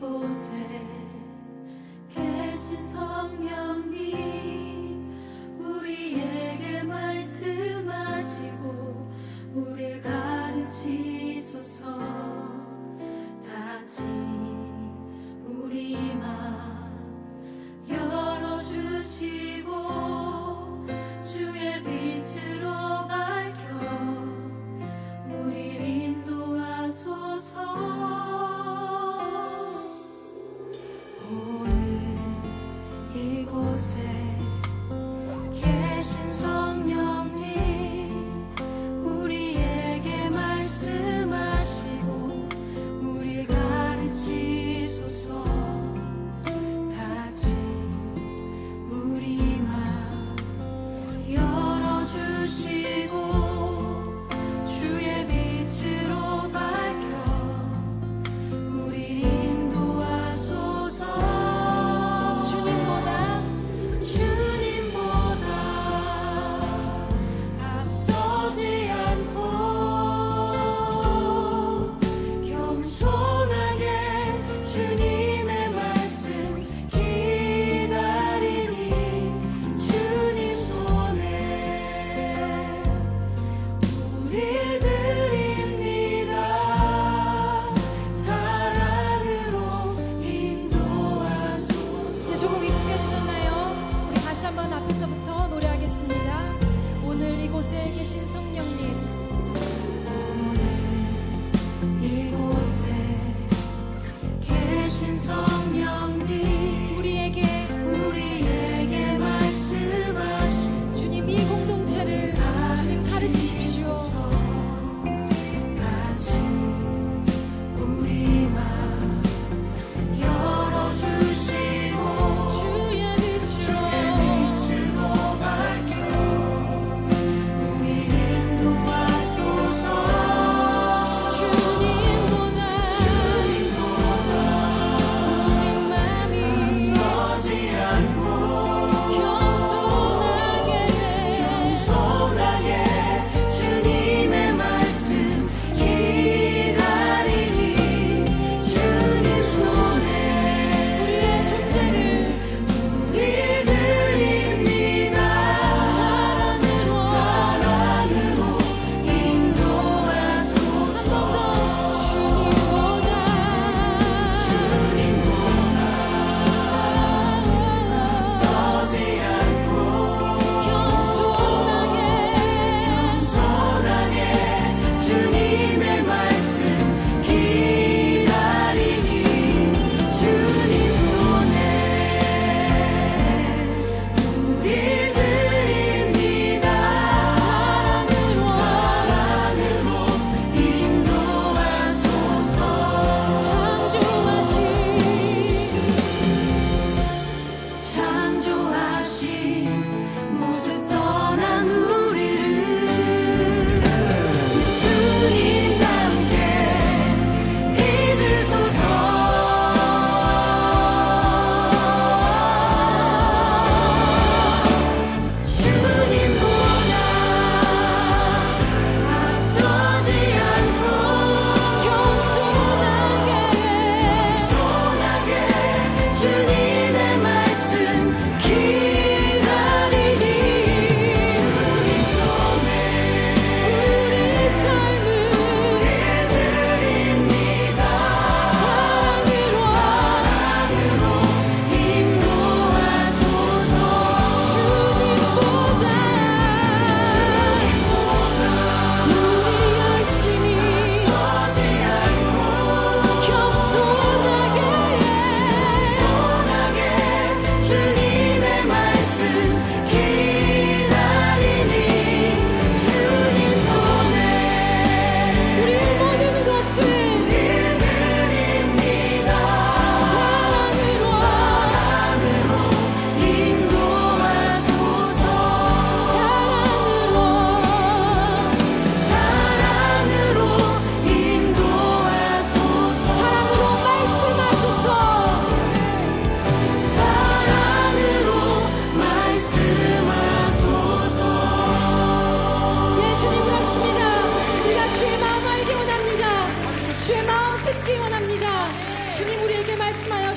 우리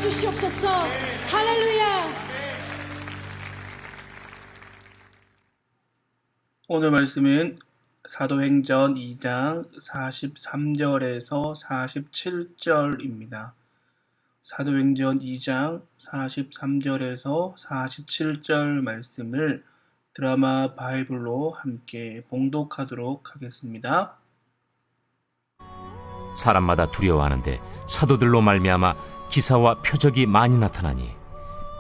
주시옵소서. 할렐루야. 오늘 말씀은 사도행전 2장 43절에서 47절입니다. 사도행전 2장 43절에서 47절 말씀을 드라마 바이블로 함께 봉독하도록 하겠습니다. 사람마다 두려워하는데 사도들로 말미암아 기사와 표적이 많이 나타나니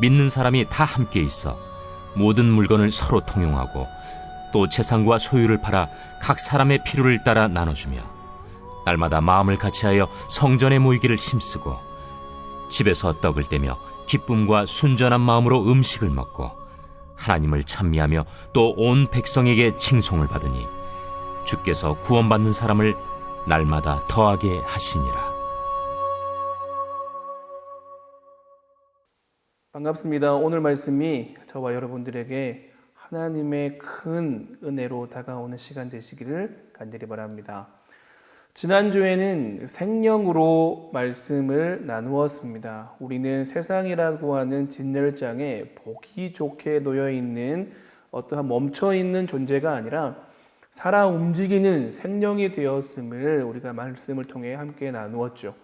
믿는 사람이 다 함께 있어 모든 물건을 서로 통용하고 또 재산과 소유를 팔아 각 사람의 필요를 따라 나눠주며 날마다 마음을 같이하여 성전에 모이기를 힘쓰고 집에서 떡을 떼며 기쁨과 순전한 마음으로 음식을 먹고 하나님을 찬미하며 또 온 백성에게 칭송을 받으니 주께서 구원받는 사람을 날마다 더하게 하시니라. 반갑습니다. 오늘 말씀이 저와 여러분들에게 하나님의 큰 은혜로 다가오는 시간 되시기를 간절히 바랍니다. 지난주에는 생명으로 말씀을 나누었습니다. 우리는 세상이라고 하는 진열장에 보기 좋게 놓여있는 어떠한 멈춰있는 존재가 아니라 살아 움직이는 생명이 되었음을 우리가 말씀을 통해 함께 나누었죠.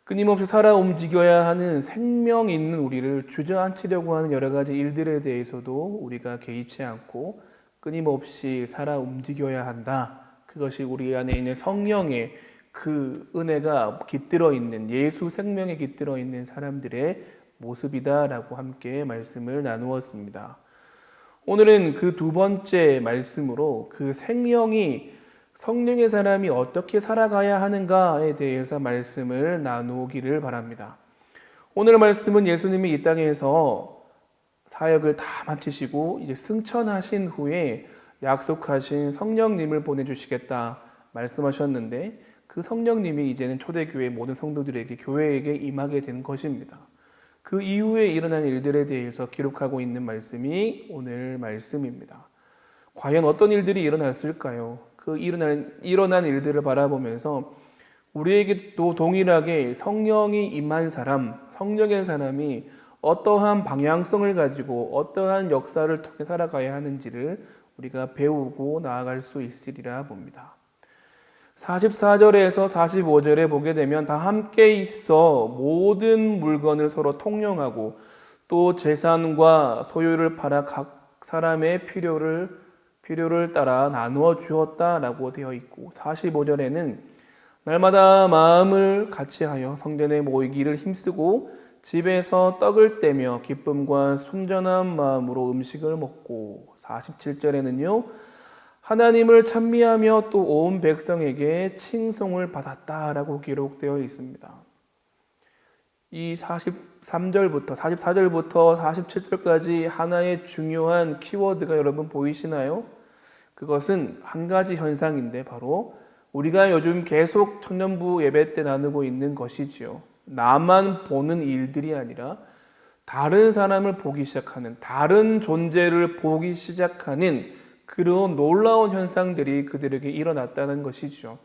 끊임없이 살아 움직여야 하는 생명 있는 우리를 주저앉히려고 하는 여러 가지 일들에 대해서도 우리가 개의치 않고 끊임없이 살아 움직여야 한다. 그것이 우리 안에 있는 성령의 그 은혜가 깃들어 있는 예수 생명에 깃들어 있는 사람들의 모습이다라고 함께 말씀을 나누었습니다. 오늘은 그 두 번째 말씀으로 그 생명이 성령의 사람이 어떻게 살아가야 하는가에 대해서 말씀을 나누기를 바랍니다. 오늘 말씀은 예수님이 이 땅에서 사역을 다 마치시고 이제 승천하신 후에 약속하신 성령님을 보내주시겠다 말씀하셨는데 그 성령님이 이제는 초대교회 모든 성도들에게 교회에게 임하게 된 것입니다. 그 이후에 일어난 일들에 대해서 기록하고 있는 말씀이 오늘 말씀입니다. 과연 어떤 일들이 일어났을까요? 그 일어난 일들을 바라보면서 우리에게도 동일하게 성령이 임한 사람, 성령의 사람이 어떠한 방향성을 가지고 어떠한 역사를 통해 살아가야 하는지를 우리가 배우고 나아갈 수 있으리라 봅니다. 44절에서 45절에 보게 되면 다 함께 있어 모든 물건을 서로 통용하고 또 재산과 소유를 팔아 각 사람의 필요를 따라 나누어 주었다라고 되어 있고 45절에는 날마다 마음을 같이하여 성전에 모이기를 힘쓰고 집에서 떡을 떼며 기쁨과 순전한 마음으로 음식을 먹고 47절에는요 하나님을 찬미하며 또 온 백성에게 칭송을 받았다라고 기록되어 있습니다. 이 43절부터 44절부터 47절까지 하나의 중요한 키워드가 여러분 보이시나요? 그것은 한 가지 현상인데 바로 우리가 요즘 계속 청년부 예배 때 나누고 있는 것이지요. 나만 보는 일들이 아니라 다른 사람을 보기 시작하는, 다른 존재를 보기 시작하는 그런 놀라운 현상들이 그들에게 일어났다는 것이죠.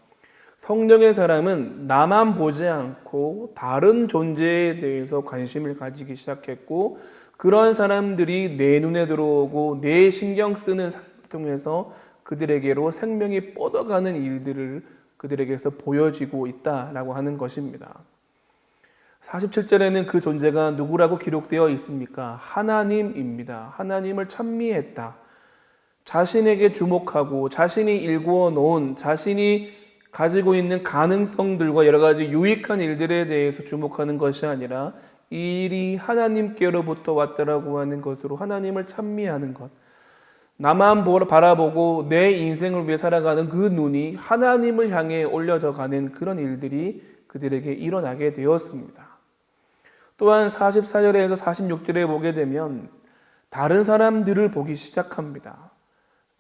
성령의 사람은 나만 보지 않고 다른 존재에 대해서 관심을 가지기 시작했고 그런 사람들이 내 눈에 들어오고 내 신경 쓰는 삶을 통해서 그들에게로 생명이 뻗어가는 일들을 그들에게서 보여지고 있다라고 하는 것입니다. 47절에는 그 존재가 누구라고 기록되어 있습니까? 하나님입니다. 하나님을 찬미했다. 자신에게 주목하고 자신이 일구어 놓은 자신이 가지고 있는 가능성들과 여러 가지 유익한 일들에 대해서 주목하는 것이 아니라 이 일이 하나님께로부터 왔다라고 하는 것으로 하나님을 찬미하는 것. 나만 바라보고 내 인생을 위해 살아가는 그 눈이 하나님을 향해 올려져 가는 그런 일들이 그들에게 일어나게 되었습니다. 또한 44절에서 46절에 보게 되면 다른 사람들을 보기 시작합니다.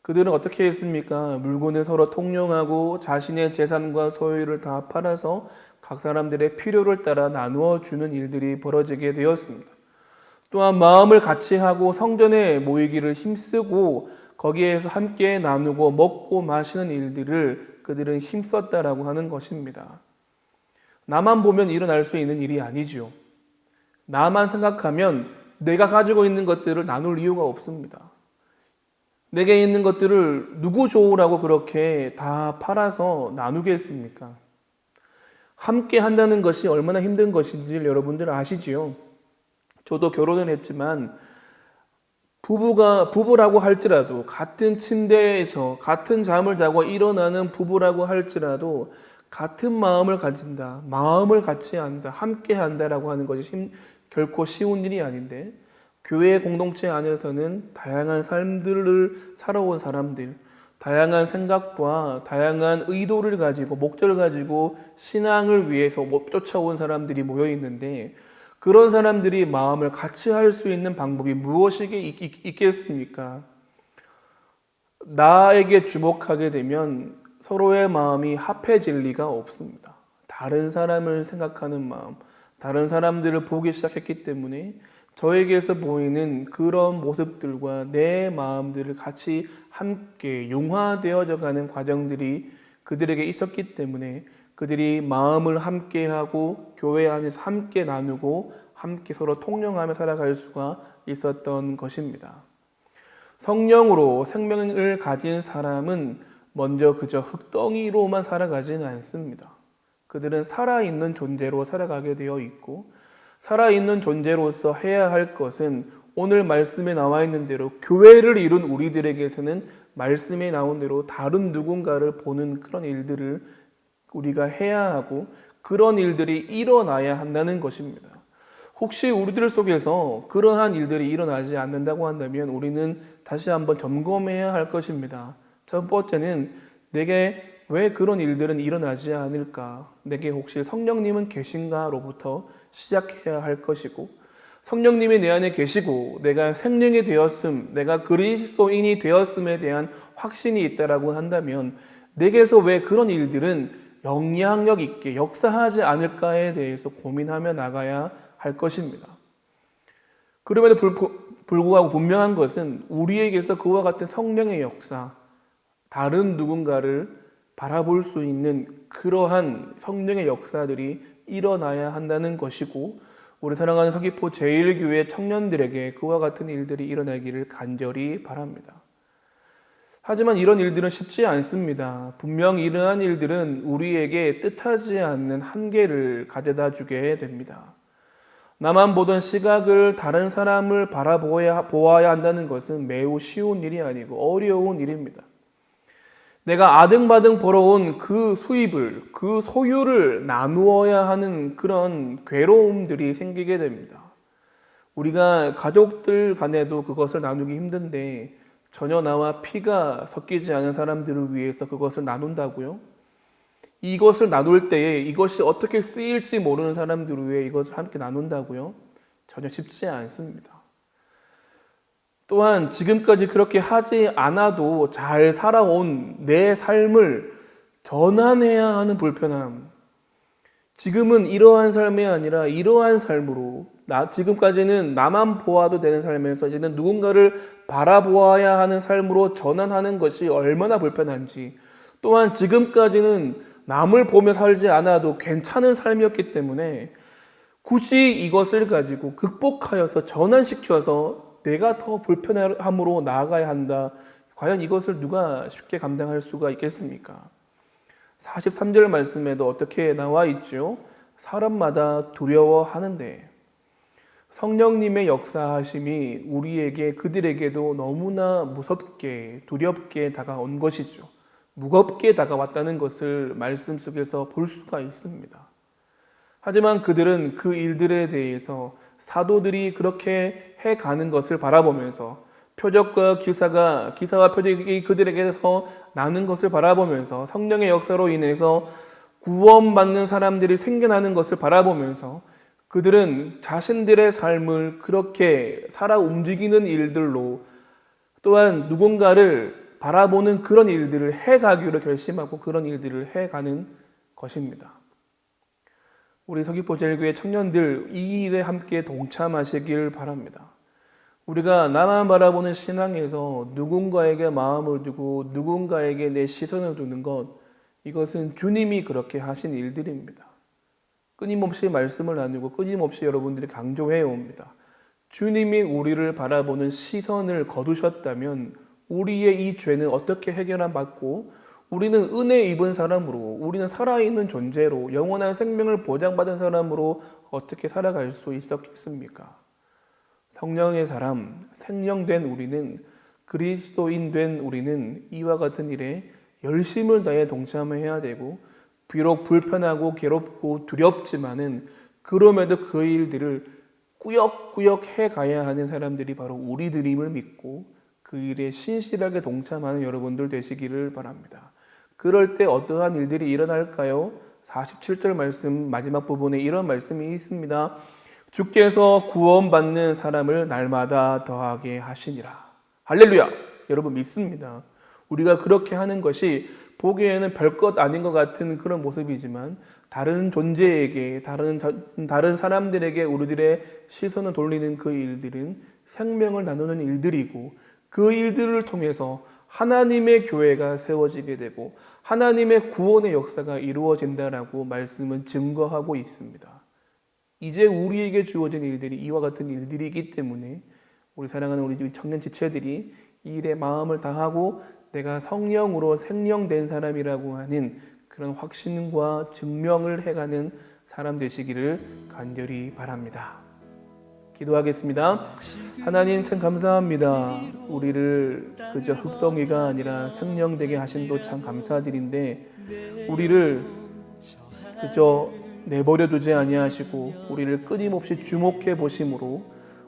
그들은 어떻게 했습니까? 물건을 서로 통용하고 자신의 재산과 소유를 다 팔아서 각 사람들의 필요를 따라 나누어 주는 일들이 벌어지게 되었습니다. 또한 마음을 같이 하고 성전에 모이기를 힘쓰고 거기에서 함께 나누고 먹고 마시는 일들을 그들은 힘썼다라고 하는 것입니다. 나만 보면 일어날 수 있는 일이 아니죠. 나만 생각하면 내가 가지고 있는 것들을 나눌 이유가 없습니다. 내게 있는 것들을 누구 좋으라고 그렇게 다 팔아서 나누겠습니까? 함께 한다는 것이 얼마나 힘든 것인지 여러분들 아시지요? 저도 결혼을 했지만 부부라고 할지라도 같은 침대에서 같은 잠을 자고 일어나는 부부라고 할지라도 같은 마음을 가진다, 마음을 같이 한다, 함께 한다라고 하는 것이 결코 쉬운 일이 아닌데 교회 공동체 안에서는 다양한 삶들을 살아온 사람들, 다양한 생각과 다양한 의도를 가지고 목적을 가지고 신앙을 위해서 쫓아온 사람들이 모여 있는데 그런 사람들이 마음을 같이 할 수 있는 방법이 무엇이 있겠습니까? 나에게 주목하게 되면 서로의 마음이 합해질 리가 없습니다. 다른 사람을 생각하는 마음, 다른 사람들을 보기 시작했기 때문에 저에게서 보이는 그런 모습들과 내 마음들을 같이 함께 융화되어져 가는 과정들이 그들에게 있었기 때문에 그들이 마음을 함께하고 교회 안에서 함께 나누고 함께 서로 통용하며 살아갈 수가 있었던 것입니다. 성령으로 생명을 가진 사람은 먼저 그저 흙덩이로만 살아가지는 않습니다. 그들은 살아있는 존재로 살아가게 되어 있고 살아있는 존재로서 해야 할 것은 오늘 말씀에 나와 있는 대로 교회를 이룬 우리들에게서는 말씀에 나온 대로 다른 누군가를 보는 그런 일들을 우리가 해야 하고 그런 일들이 일어나야 한다는 것입니다. 혹시 우리들 속에서 그러한 일들이 일어나지 않는다고 한다면 우리는 다시 한번 점검해야 할 것입니다. 첫 번째는 내게 왜 그런 일들은 일어나지 않을까? 내게 혹시 성령님은 계신가로부터 시작해야 할 것이고 성령님이 내 안에 계시고 내가 생명이 되었음, 내가 그리스도인이 되었음에 대한 확신이 있다라고 한다면 내게서 왜 그런 일들은 영향력 있게 역사하지 않을까에 대해서 고민하며 나가야 할 것입니다. 그럼에도 불구하고 분명한 것은 우리에게서 그와 같은 성령의 역사, 다른 누군가를 바라볼 수 있는 그러한 성령의 역사들이 일어나야 한다는 것이고 우리 사랑하는 서귀포 제1교회 청년들에게 그와 같은 일들이 일어나기를 간절히 바랍니다. 하지만 이런 일들은 쉽지 않습니다. 분명 이러한 일들은 우리에게 뜻하지 않는 한계를 가져다 주게 됩니다. 나만 보던 시각을 다른 사람을 보아야 한다는 것은 매우 쉬운 일이 아니고 어려운 일입니다. 내가 아등바등 벌어온 그 수입을, 그 소유를 나누어야 하는 그런 괴로움들이 생기게 됩니다. 우리가 가족들 간에도 그것을 나누기 힘든데 전혀 나와 피가 섞이지 않은 사람들을 위해서 그것을 나눈다고요? 이것을 나눌 때에 이것이 어떻게 쓰일지 모르는 사람들을 위해 이것을 함께 나눈다고요? 전혀 쉽지 않습니다. 또한 지금까지 그렇게 하지 않아도 잘 살아온 내 삶을 전환해야 하는 불편함. 지금은 이러한 삶이 아니라 이러한 삶으로 지금까지는 나만 보아도 되는 삶에서 이제는 누군가를 바라보아야 하는 삶으로 전환하는 것이 얼마나 불편한지 또한 지금까지는 남을 보며 살지 않아도 괜찮은 삶이었기 때문에 굳이 이것을 가지고 극복하여서 전환시켜서 내가 더 불편함으로 나아가야 한다. 과연 이것을 누가 쉽게 감당할 수가 있겠습니까? 43절 말씀에도 어떻게 나와 있죠? 사람마다 두려워하는데 성령님의 역사하심이 우리에게 그들에게도 너무나 무섭게 두렵게 다가온 것이죠. 무겁게 다가왔다는 것을 말씀 속에서 볼 수가 있습니다. 하지만 그들은 그 일들에 대해서 사도들이 그렇게 해가는 것을 바라보면서 표적과 기사와 표적이 그들에게서 나는 것을 바라보면서 성령의 역사로 인해서 구원받는 사람들이 생겨나는 것을 바라보면서 그들은 자신들의 삶을 그렇게 살아 움직이는 일들로 또한 누군가를 바라보는 그런 일들을 해가기로 결심하고 그런 일들을 해가는 것입니다. 우리 서귀포 제1교회 청년들 이 일에 함께 동참하시길 바랍니다. 우리가 나만 바라보는 신앙에서 누군가에게 마음을 두고 누군가에게 내 시선을 두는 것 이것은 주님이 그렇게 하신 일들입니다. 끊임없이 말씀을 나누고 끊임없이 여러분들이 강조해 옵니다. 주님이 우리를 바라보는 시선을 거두셨다면 우리의 이 죄는 어떻게 해결받고 우리는 은혜 입은 사람으로, 우리는 살아있는 존재로, 영원한 생명을 보장받은 사람으로 어떻게 살아갈 수 있었겠습니까? 성령의 사람, 생명된 우리는, 그리스도인 된 우리는 이와 같은 일에 열심을 다해 동참해야 되고, 비록 불편하고 괴롭고 두렵지만은 그럼에도 그 일들을 꾸역꾸역 해가야 하는 사람들이 바로 우리들임을 믿고 그 일에 신실하게 동참하는 여러분들 되시기를 바랍니다. 그럴 때 어떠한 일들이 일어날까요? 47절 말씀 마지막 부분에 이런 말씀이 있습니다. 주께서 구원받는 사람을 날마다 더하게 하시니라. 할렐루야! 여러분 믿습니다. 우리가 그렇게 하는 것이 보기에는 별것 아닌 것 같은 그런 모습이지만 다른 존재에게, 다른 사람들에게 우리들의 시선을 돌리는 그 일들은 생명을 나누는 일들이고 그 일들을 통해서 하나님의 교회가 세워지게 되고 하나님의 구원의 역사가 이루어진다라고 말씀은 증거하고 있습니다. 이제 우리에게 주어진 일들이 이와 같은 일들이기 때문에 우리 사랑하는 우리 청년 지체들이 이 일에 마음을 다하고 내가 성령으로 생명된 사람이라고 하는 그런 확신과 증명을 해가는 사람 되시기를 간절히 바랍니다. 기도하겠습니다. 하나님 참 감사합니다. 우리를 그저 흙덩이가 아니라 생명되게 하심도 참 감사드린데 우리를 그저 내버려 두지 아니하시고 우리를 끊임없이 주목해 보심으로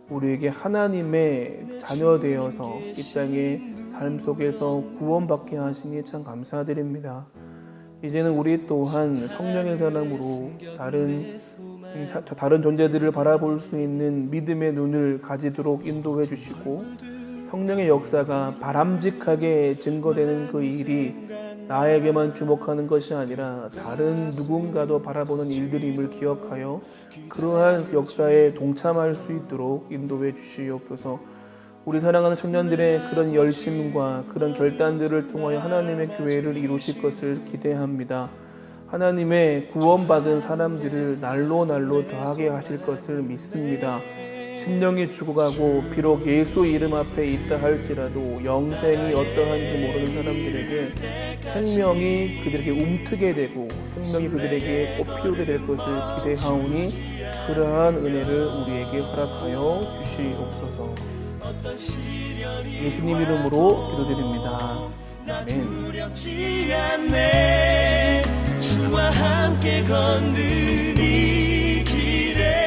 우리에게 하나님의 자녀 되어서 이 땅의 삶 속에서 구원받게 하시니 참 감사드립니다. 이제는 우리 또한 성령의 사람으로 다른 존재들을 바라볼 수 있는 믿음의 눈을 가지도록 인도해 주시고 성령의 역사가 바람직하게 증거되는 그 일이 나에게만 주목하는 것이 아니라 다른 누군가도 바라보는 일들임을 기억하여 그러한 역사에 동참할 수 있도록 인도해 주시옵소서. 우리 사랑하는 청년들의 그런 열심과 그런 결단들을 통하여 하나님의 교회를 이루실 것을 기대합니다. 하나님의 구원받은 사람들을 날로 더하게 하실 것을 믿습니다. 심령이 죽어가고 비록 예수 이름 앞에 있다 할지라도 영생이 어떠한지 모르는 사람들에게 생명이 그들에게 움트게 되고 생명이 그들에게 꽃피우게 될 것을 기대하오니 그러한 은혜를 우리에게 허락하여 주시옵소서. 예수님 이름으로 기도드립니다. 아멘. 주와 함께 걷는 이 길에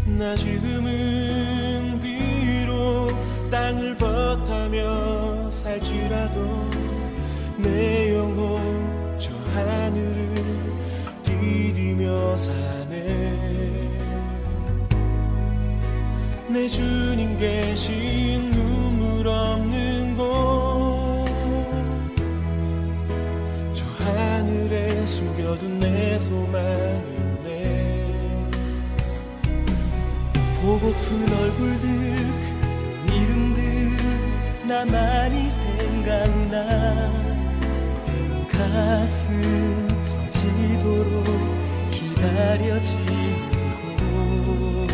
나 지금은 비록 땅을 벗하며 살지라도 내 영혼 저 하늘을 디디며 사네. 내 주님 계신 눈물 없는 곳 저 하늘에 숨겨둔 내 소망이 보고픈 얼굴들 그 이름들 나만이 생각나. 가슴 터지도록 기다려지는 곳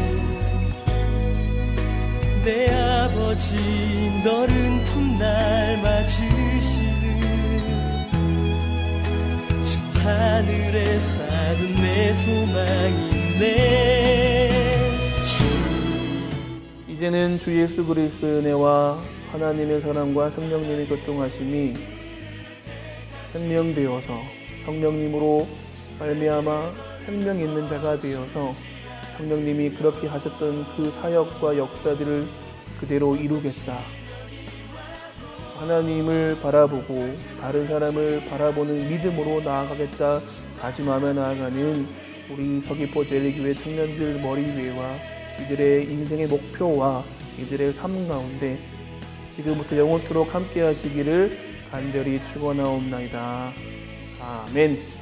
내 아버지 너른 풋날 맞으시는 저 하늘에 쌓은 내 소망이 있네. 이제는 주 예수 그리스도의 은혜와 하나님의 사랑과 성령님의 교통하심이 생명되어서 성령님으로 말미암아 생명 있는 자가 되어서 성령님이 그렇게 하셨던 그 사역과 역사들을 그대로 이루겠다. 하나님을 바라보고 다른 사람을 바라보는 믿음으로 나아가겠다 다짐하며 나아가는 우리 서귀포 제1교회 청년들 머리 위에와 이들의 인생의 목표와 이들의 삶 가운데 지금부터 영원토록 함께 하시기를 간절히 축원하옵나이다. 아멘.